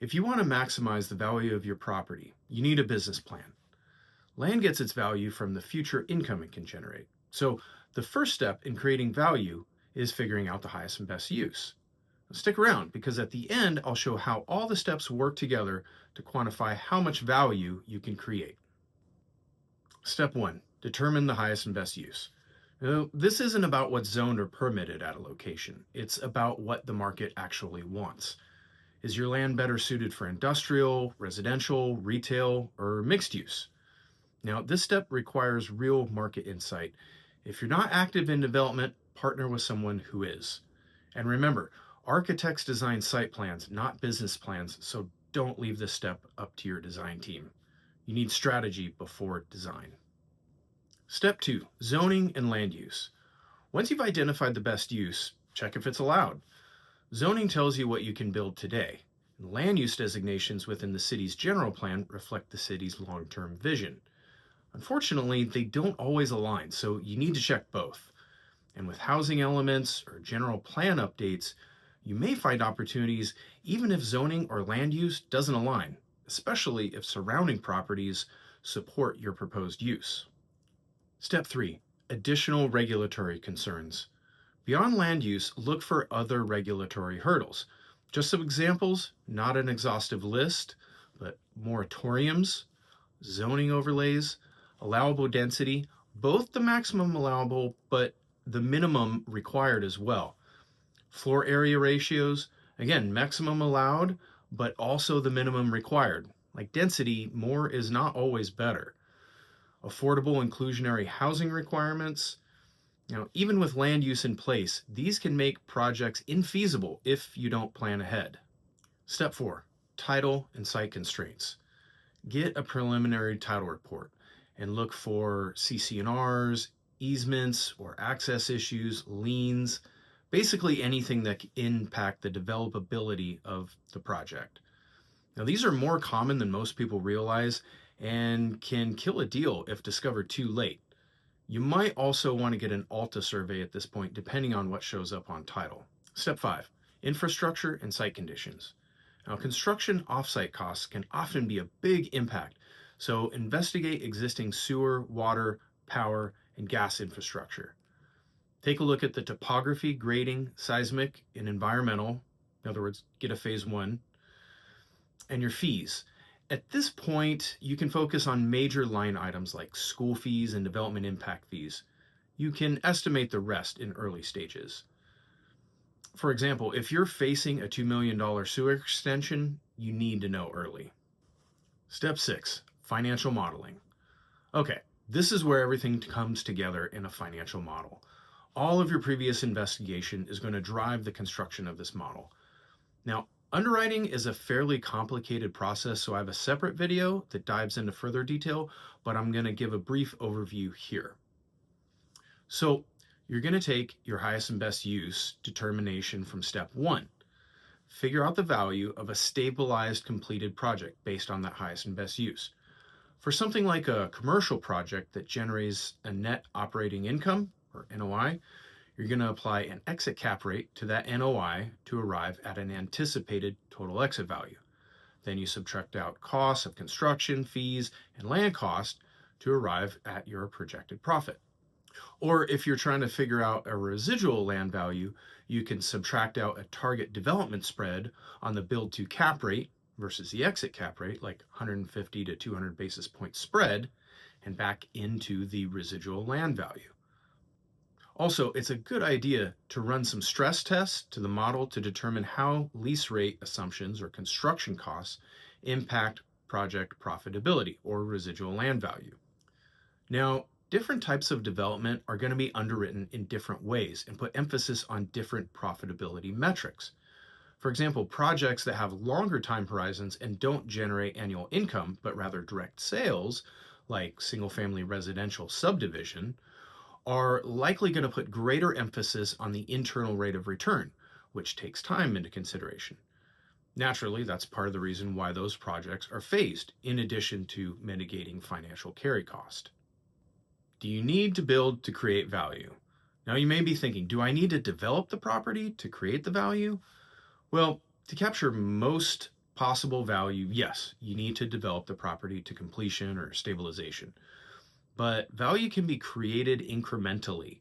If you want to maximize the value of your property, you need a business plan. Land gets its value from the future income it can generate. So, the first step in creating value is figuring out the highest and best use. Stick around because at the end, I'll show how all the steps work together to quantify how much value you can create. Step 1, determine the highest and best use. Now, this isn't about what's zoned or permitted at a location. It's about what the market actually wants. Is your land better suited for industrial, residential, retail, or mixed use? Now, this step requires real market insight. If you're not active in development, partner with someone who is. And remember, architects design site plans, not business plans, so don't leave this step up to your design team. You need strategy before design. Step 2, zoning and land use. Once you've identified the best use, check if it's allowed. Zoning tells you what you can build today. And land use designations within the city's general plan reflect the city's long-term vision. Unfortunately, they don't always align, so you need to check both. And with housing elements or general plan updates, you may find opportunities even if zoning or land use doesn't align, especially if surrounding properties support your proposed use. Step 3, additional regulatory concerns. Beyond land use, look for other regulatory hurdles. Just some examples, not an exhaustive list, but moratoriums, zoning overlays, allowable density, both the maximum allowable, but the minimum required as well. Floor area ratios, again, maximum allowed, but also the minimum required. Like density, more is not always better. Affordable inclusionary housing requirements. Now, even with land use in place, these can make projects infeasible if you don't plan ahead. Step 4, title and site constraints. Get a preliminary title report and look for CC&Rs, easements or access issues, liens, basically anything that can impact the developability of the project. Now, these are more common than most people realize and can kill a deal if discovered too late. You might also want to get an ALTA survey at this point, depending on what shows up on title. Step 5, infrastructure and site conditions. Now, construction offsite costs can often be a big impact, so investigate existing sewer, water, power, and gas infrastructure. Take a look at the topography, grading, seismic, and environmental. In other words, get a phase 1, and your fees. At this point, you can focus on major line items like school fees and development impact fees. You can estimate the rest in early stages. For example, if you're facing a $2 million sewer extension, you need to know early. Step 6, financial modeling. Okay, this is where everything comes together in a financial model. All of your previous investigation is going to drive the construction of this model. Now, underwriting is a fairly complicated process, so I have a separate video that dives into further detail, but I'm going to give a brief overview here. So, you're going to take your highest and best use determination from step 1. Figure out the value of a stabilized completed project based on that highest and best use. For something like a commercial project that generates a net operating income, or NOI, you're going to apply an exit cap rate to that NOI to arrive at an anticipated total exit value. Then you subtract out costs of construction, fees, and land cost to arrive at your projected profit. Or if you're trying to figure out a residual land value, you can subtract out a target development spread on the build to cap rate versus the exit cap rate, like 150 to 200 basis point spread, and back into the residual land value. Also, it's a good idea to run some stress tests to the model to determine how lease rate assumptions or construction costs impact project profitability or residual land value. Now, different types of development are going to be underwritten in different ways and put emphasis on different profitability metrics. For example, projects that have longer time horizons and don't generate annual income, but rather direct sales, like single-family residential subdivision, are likely going to put greater emphasis on the internal rate of return, which takes time into consideration. Naturally, that's part of the reason why those projects are phased, in addition to mitigating financial carry cost. Do you need to build to create value? Now you may be thinking, do I need to develop the property to create the value? Well, to capture most Possible value, yes, you need to develop the property to completion or stabilization. But value can be created incrementally.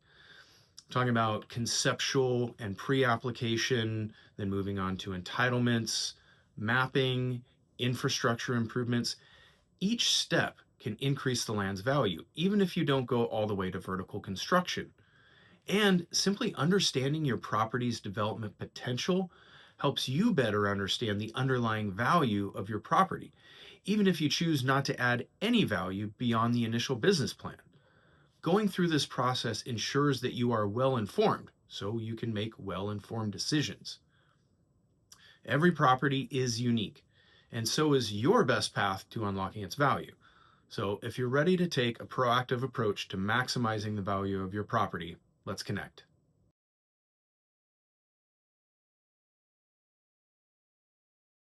Talking about conceptual and pre application, then moving on to entitlements, mapping, infrastructure improvements. Each step can increase the land's value, even if you don't go all the way to vertical construction. And simply understanding your property's development potential helps you better understand the underlying value of your property, even if you choose not to add any value beyond the initial business plan. Going through this process ensures that you are well informed so you can make well informed decisions. Every property is unique, and so is your best path to unlocking its value. So, if you're ready to take a proactive approach to maximizing the value of your property, let's connect.